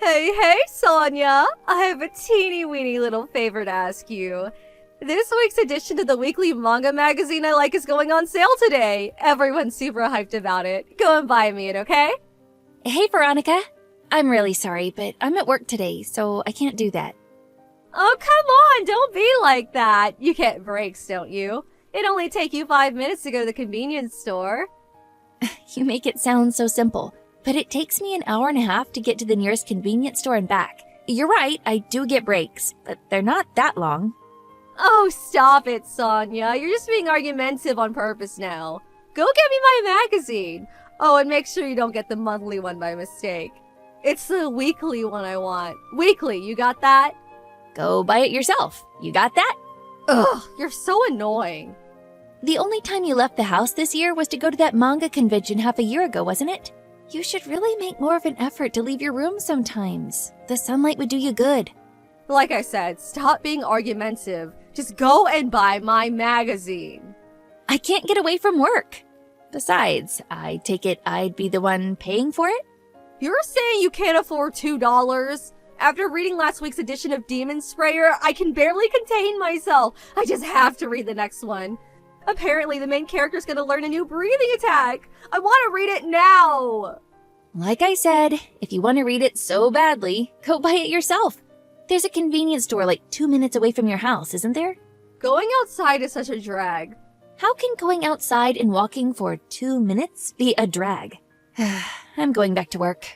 Hey, Sonia! I have a teeny-weeny little favor to ask you. This week's edition of the weekly manga magazine I like is going on sale today. Everyone's super hyped about it. Go and buy me it, okay? Hey, Veronica. I'm really sorry, but I'm at work today, so I can't do that. Oh, come on! Don't be like that! You get breaks, don't you? It'd only take you 5 minutes to go to the convenience store. You make it sound so simple, but it takes me an hour and a half to get to the nearest convenience store and back. You're right, I do get breaks, but they're not that long. Oh, stop it, Sonia. You're just being argumentative on purpose now. Go get me my magazine. Oh, and make sure you don't get the monthly one by mistake. It's the weekly one I want. Weekly, you got that? Go buy it yourself. You got that? Ugh, you're so annoying. The only time you left the house this year was to go to that manga convention half a year ago, wasn't it? You should really make more of an effort to leave your room sometimes. The sunlight would do you good. Like I said, stop being argumentative. Just go and buy my magazine. I can't get away from work. Besides, I take it I'd be the one paying for it? You're saying you can't afford $2? After reading last week's edition of Demon Sprayer, I can barely contain myself. I just have to read the next one. Apparently, the main character's gonna learn a new breathing attack. I want to read it now. Like I said, if you want to read it so badly, go buy it yourself. There's a convenience store like 2 minutes away from your house, isn't there? Going outside is such a drag. How can going outside and walking for 2 minutes be a drag? I'm going back to work.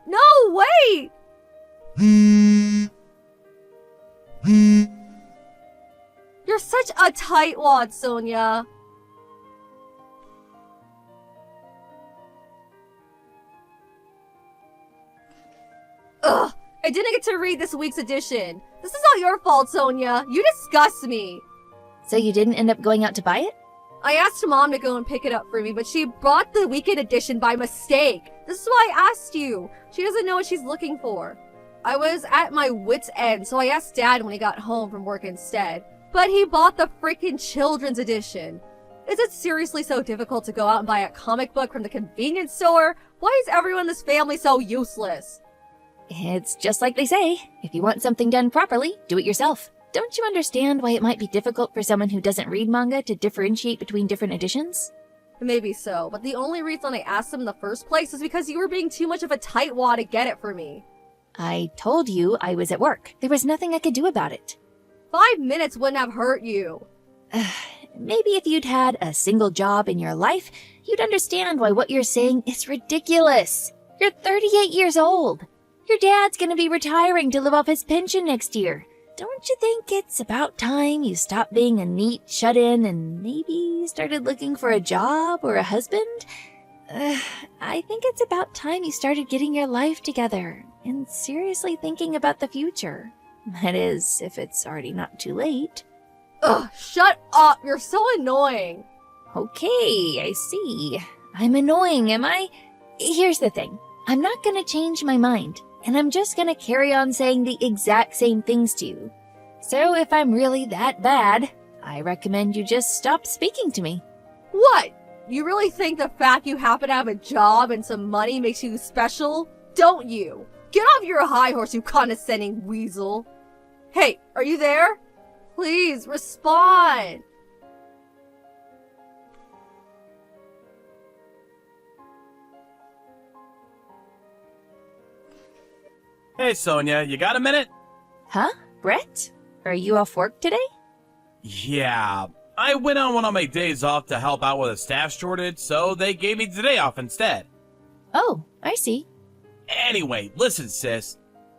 No, wait! You're such a tightwad, Sonia. Ugh, I didn't get to read this week's edition. This is all your fault, Sonia. You disgust me. So you didn't end up going out to buy it? I asked Mom to go and pick it up for me, but she bought the weekend edition by mistake. This is why I asked you. She doesn't know what she's looking for. I was at my wit's end, so I asked Dad when he got home from work instead. But he bought the freaking children's edition. Is it seriously so difficult to go out and buy a comic book from the convenience store? Why is everyone in this family so useless? It's just like they say. If you want something done properly, do it yourself. Don't you understand why it might be difficult for someone who doesn't read manga to differentiate between different editions? Maybe so, but the only reason I asked him in the first place is because you were being too much of a tightwad to get it for me. I told you I was at work. There was nothing I could do about it. 5 minutes wouldn't have hurt you. Maybe if you'd had a single job in your life, you'd understand why what you're saying is ridiculous. You're 38 years old. Your dad's gonna be retiring to live off his pension next year. Don't you think it's about time you stopped being a neat shut-in and maybe started looking for a job or a husband? I think it's about time you started getting your life together and seriously thinking about the future. That is, if it's already not too late. Ugh, shut up! You're so annoying! Okay, I see. I'm annoying, am I? Here's the thing. I'm not gonna change my mind, and I'm just gonna carry on saying the exact same things to you. So if I'm really that bad, I recommend you just stop speaking to me. What? You really think the fact you happen to have a job and some money makes you special? Don't you? Get off your high horse, you condescending weasel. Hey, are you there? Please, respond. Hey, Sonia, you got a minute? Huh? Brett? Are you off work today? Yeah, I went on one of my days off to help out with a staff shortage, so they gave me today off instead. Oh, I see. Anyway, listen, sis.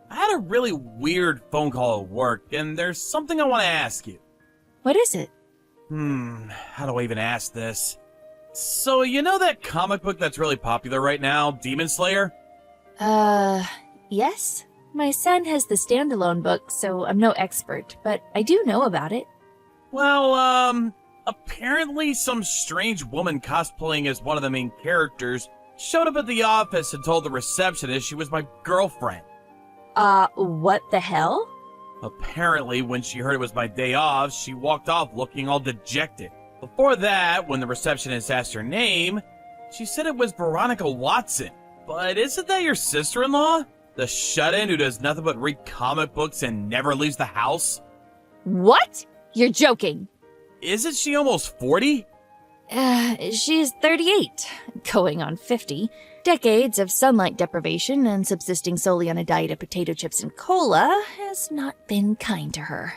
I had a really weird phone call at work, and there's something I want to ask you. What is it? How do I even ask this? So, you know that comic book that's really popular right now, Demon Slayer? Yes. My son has the standalone book, so I'm no expert, but I do know about it. Well, apparently some strange woman cosplaying as one of the main characters showed up at the office and told the receptionist she was my girlfriend. What the hell? Apparently, when she heard it was my day off, she walked off looking all dejected. Before that, when the receptionist asked her name, she said it was Veronica Watson. But isn't that your sister-in-law? The shut-in who does nothing but read comic books and never leaves the house? What? You're joking. Isn't she almost 40? She's 38, going on 50. Decades of sunlight deprivation and subsisting solely on a diet of potato chips and cola has not been kind to her.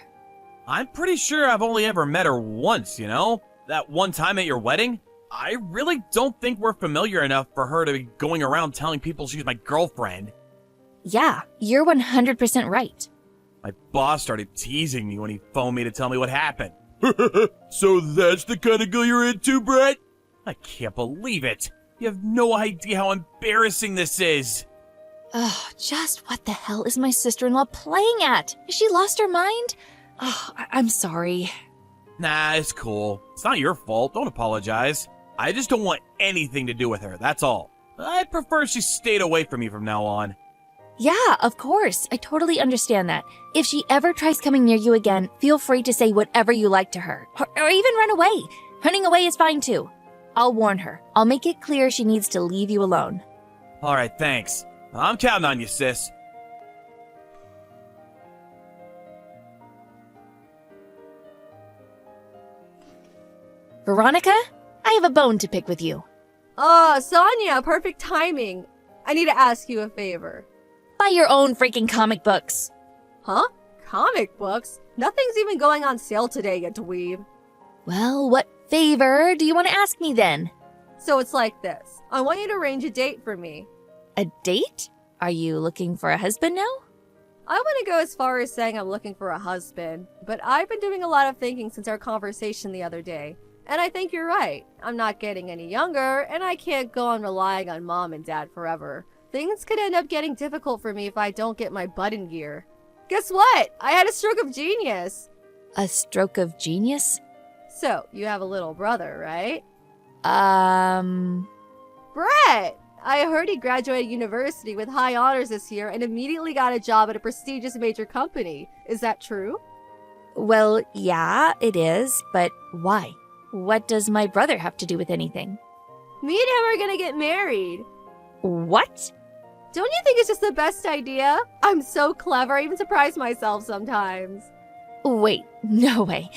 I'm pretty sure I've only ever met her once, you know? That one time at your wedding? I really don't think we're familiar enough for her to be going around telling people she's my girlfriend. Yeah, you're 100% right. My boss started teasing me when he phoned me to tell me what happened. So that's the kind of girl you're into, Brett? I can't believe it. You have no idea how embarrassing this is. Oh, just what the hell is my sister-in-law playing at? Has she lost her mind? Oh, I'm sorry. Nah, it's cool. It's not your fault. Don't apologize. I just don't want anything to do with her, that's all. I'd prefer she stayed away from me from now on. Yeah, of course. I totally understand that. If she ever tries coming near you again, feel free to say whatever you like to her. Or even run away. Running away is fine too. I'll warn her. I'll make it clear she needs to leave you alone. Alright, thanks. I'm counting on you, sis. Veronica, I have a bone to pick with you. Oh, Sonia, perfect timing. I need to ask you a favor. Buy your own freaking comic books. Huh? Comic books? Nothing's even going on sale today, you dweeb. Well, what favor do you want to ask me then? So it's like this. I want you to arrange a date for me. A date? Are you looking for a husband now? I wouldn't go as far as saying I'm looking for a husband, but I've been doing a lot of thinking since our conversation the other day. And I think you're right. I'm not getting any younger, and I can't go on relying on mom and dad forever. Things could end up getting difficult for me if I don't get my butt in gear. Guess what? I had a stroke of genius. A stroke of genius? So, you have a little brother, right? Brett! I heard he graduated university with high honors this year and immediately got a job at a prestigious major company. Is that true? Well, yeah, it is, but why? What does my brother have to do with anything? Me and him are gonna get married. What? Don't you think it's just the best idea? I'm so clever, I even surprise myself sometimes. Wait, no way.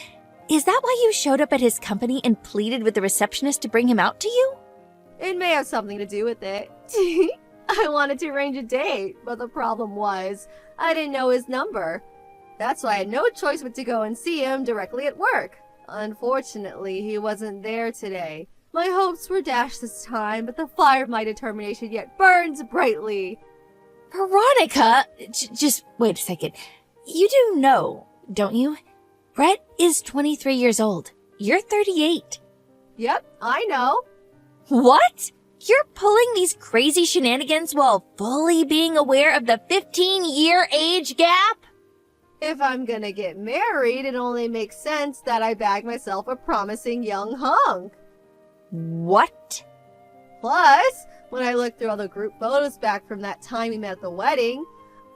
Is that why you showed up at his company and pleaded with the receptionist to bring him out to you? It may have something to do with it. I wanted to arrange a date, but the problem was, I didn't know his number. That's why I had no choice but to go and see him directly at work. Unfortunately, he wasn't there today. My hopes were dashed this time, but the fire of my determination yet burns brightly. Veronica! Just wait a second. You do know, don't you? Brett is 23 years old. You're 38. Yep, I know. What? You're pulling these crazy shenanigans while fully being aware of the 15-year age gap? If I'm gonna get married, it only makes sense that I bag myself a promising young hunk. What? Plus, when I looked through all the group photos back from that time we met at the wedding,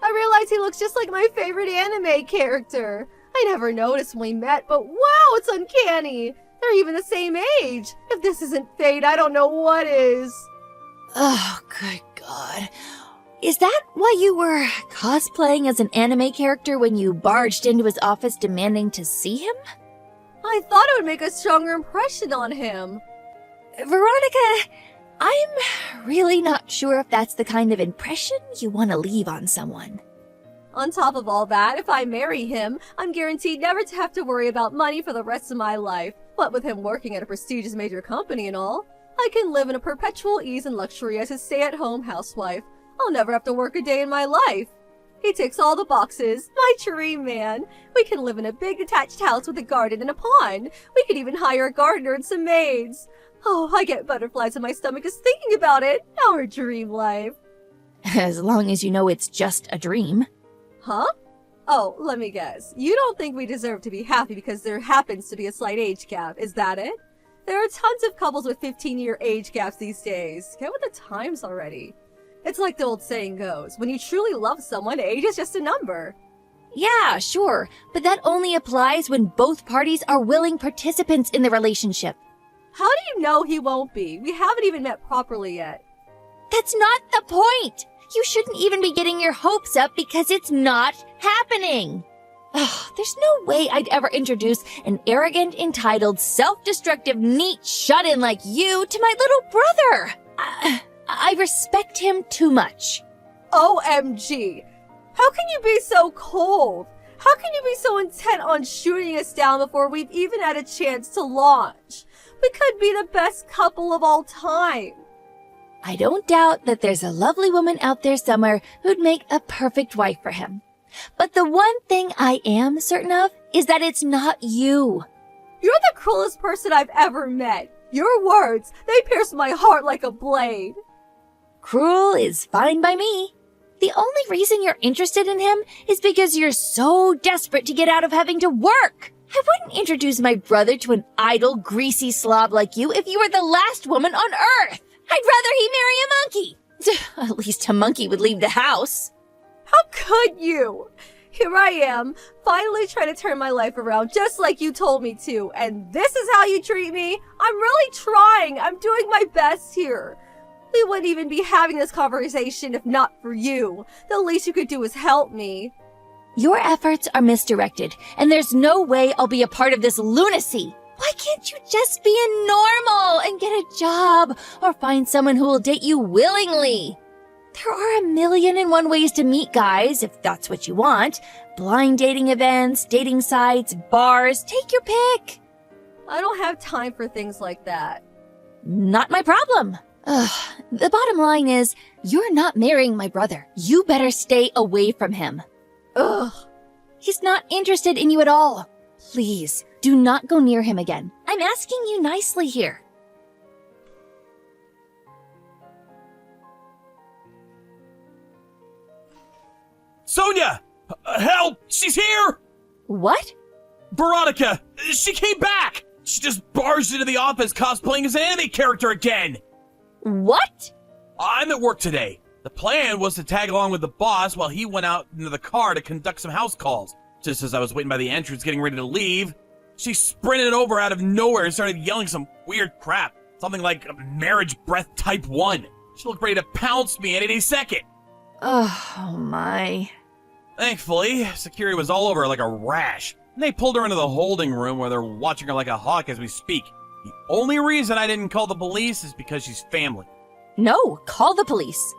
I realized he looks just like my favorite anime character. I never noticed when we met, but wow, it's uncanny. They're even the same age. If this isn't fate, I don't know what is. Oh, good God. Is that why you were cosplaying as an anime character when you barged into his office demanding to see him? I thought it would make a stronger impression on him. Veronica, I'm really not sure if that's the kind of impression you want to leave on someone. On top of all that, if I marry him, I'm guaranteed never to have to worry about money for the rest of my life. What with him working at a prestigious major company and all, I can live in a perpetual ease and luxury as his stay-at-home housewife. I'll never have to work a day in my life. He ticks all the boxes. My dream man. We can live in a big detached house with a garden and a pond. We could even hire a gardener and some maids. Oh, I get butterflies in my stomach just thinking about it. Our dream life. As long as you know it's just a dream. Huh? Oh, let me guess. You don't think we deserve to be happy because there happens to be a slight age gap, is that it? There are tons of couples with 15-year age gaps these days. Get with the times already. It's like the old saying goes, when you truly love someone, age is just a number. Yeah, sure, but that only applies when both parties are willing participants in the relationship. How do you know he won't be? We haven't even met properly yet. That's not the point! You shouldn't even be getting your hopes up because it's not happening. Ugh, there's no way I'd ever introduce an arrogant, entitled, self-destructive, neat shut-in like you to my little brother. I respect him too much. OMG. How can you be so cold? How can you be so intent on shooting us down before we've even had a chance to launch? We could be the best couple of all time. I don't doubt that there's a lovely woman out there somewhere who'd make a perfect wife for him. But the one thing I am certain of is that it's not you. You're the cruelest person I've ever met. Your words, they pierce my heart like a blade. Cruel is fine by me. The only reason you're interested in him is because you're so desperate to get out of having to work. I wouldn't introduce my brother to an idle, greasy slob like you if you were the last woman on Earth. I'd rather he marry a monkey. At least a monkey would leave the house. How could you? Here I am, finally trying to turn my life around just like you told me to, and this is how you treat me? I'm really trying. I'm doing my best here. We wouldn't even be having this conversation if not for you. The least you could do is help me. Your efforts are misdirected, and there's no way I'll be a part of this lunacy. Why can't you just be a normal and get a job or find someone who will date you willingly? There are 1,000,001 ways to meet guys, if that's what you want. Blind dating events, dating sites, bars, take your pick. I don't have time for things like that. Not my problem. The bottom line is, you're not marrying my brother. You better stay away from him. Ugh. He's not interested in you at all. Please, do not go near him again. I'm asking you nicely here. Sonia! Help! She's here! What? Veronica! She came back! She just barged into the office cosplaying as an anime character again! What? I'm at work today. The plan was to tag along with the boss while he went out into the car to conduct some house calls. Just as I was waiting by the entrance getting ready to leave, she sprinted over out of nowhere and started yelling some weird crap. Something like marriage breath type 1. She looked ready to pounce me at any second. Oh my. Thankfully, security was all over her like a rash, and they pulled her into the holding room where they're watching her like a hawk as we speak. The only reason I didn't call the police is because she's family. No, call the police.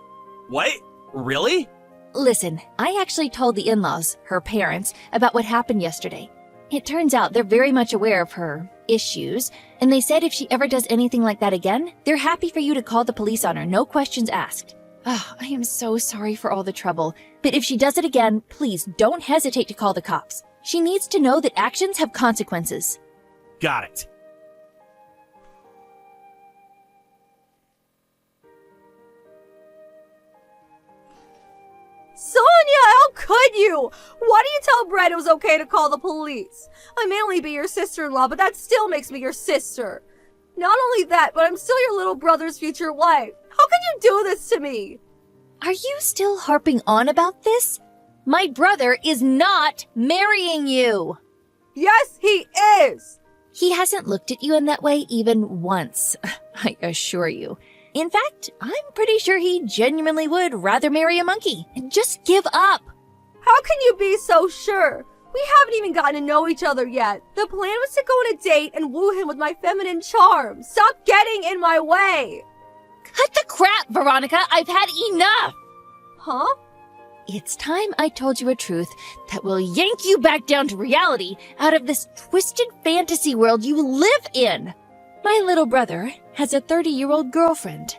What? Really? Listen, I actually told the in-laws, her parents, about what happened yesterday. It turns out they're very much aware of her issues, and they said if she ever does anything like that again, they're happy for you to call the police on her, no questions asked. Oh, I am so sorry for all the trouble, but if she does it again, please don't hesitate to call the cops. She needs to know that actions have consequences. Got it. Sonia, how could you? Why do you tell Brett it was okay to call the police? I may only be your sister-in-law, but that still makes me your sister. Not only that, but I'm still your little brother's future wife. How could you do this to me? Are you still harping on about this? My brother is not marrying you. Yes, he is. He hasn't looked at you in that way even once, I assure you. In fact, I'm pretty sure he genuinely would rather marry a monkey. Just give up. How can you be so sure? We haven't even gotten to know each other yet. The plan was to go on a date and woo him with my feminine charm. Stop getting in my way. Cut the crap, Veronica. I've had enough. Huh? It's time I told you a truth that will yank you back down to reality out of this twisted fantasy world you live in. My little brother has a 30-year-old girlfriend.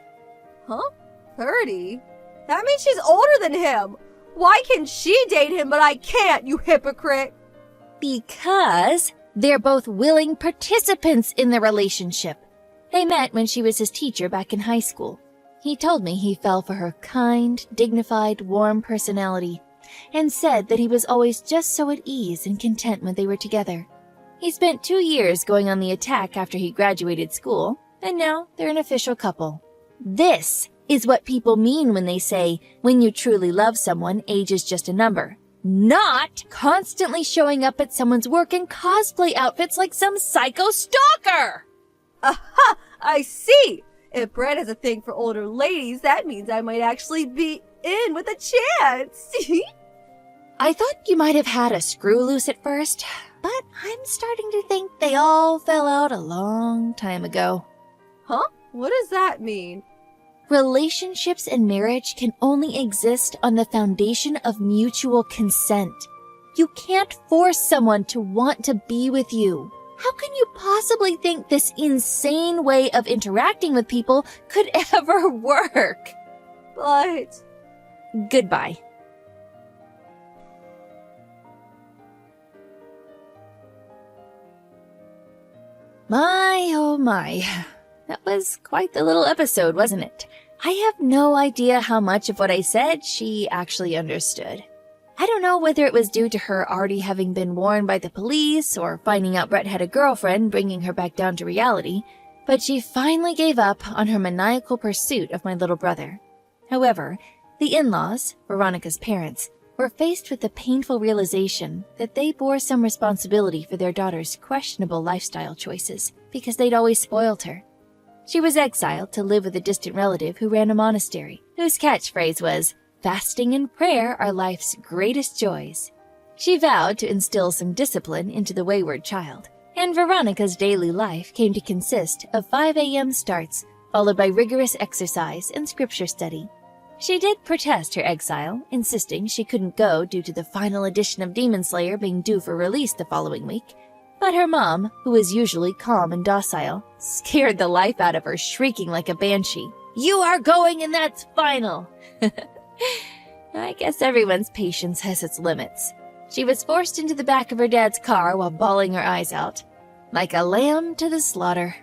Huh? 30? That means she's older than him. Why can she date him but I can't, you hypocrite? Because they're both willing participants in the relationship. They met when she was his teacher back in high school. He told me he fell for her kind, dignified, warm personality and said that he was always just so at ease and content when they were together. He spent 2 years going on the attack after he graduated school, and now they're an official couple. This is what people mean when they say, when you truly love someone, age is just a number. Not constantly showing up at someone's work in cosplay outfits like some psycho stalker! Aha! I see! If Brett has a thing for older ladies, that means I might actually be... in with a chance. I thought you might have had a screw loose at first, but I'm starting to think they all fell out a long time ago. Huh? What does that mean? Relationships and marriage can only exist on the foundation of mutual consent. You can't force someone to want to be with you. How can you possibly think this insane way of interacting with people could ever work? But... Goodbye. My, oh my. That was quite the little episode, wasn't it? I have no idea how much of what I said she actually understood. I don't know whether it was due to her already having been warned by the police or finding out Brett had a girlfriend bringing her back down to reality, but she finally gave up on her maniacal pursuit of my little brother. However, the in-laws, Veronica's parents, were faced with the painful realization that they bore some responsibility for their daughter's questionable lifestyle choices because they'd always spoiled her. She was exiled to live with a distant relative who ran a monastery, whose catchphrase was, "Fasting and prayer are life's greatest joys." She vowed to instill some discipline into the wayward child, and Veronica's daily life came to consist of 5 a.m. starts, followed by rigorous exercise and scripture study. She did protest her exile, insisting she couldn't go due to the final edition of Demon Slayer being due for release the following week. But her mom, who was usually calm and docile, scared the life out of her, shrieking like a banshee, "You are going and that's final!" I guess everyone's patience has its limits. She was forced into the back of her dad's car while bawling her eyes out, like a lamb to the slaughter.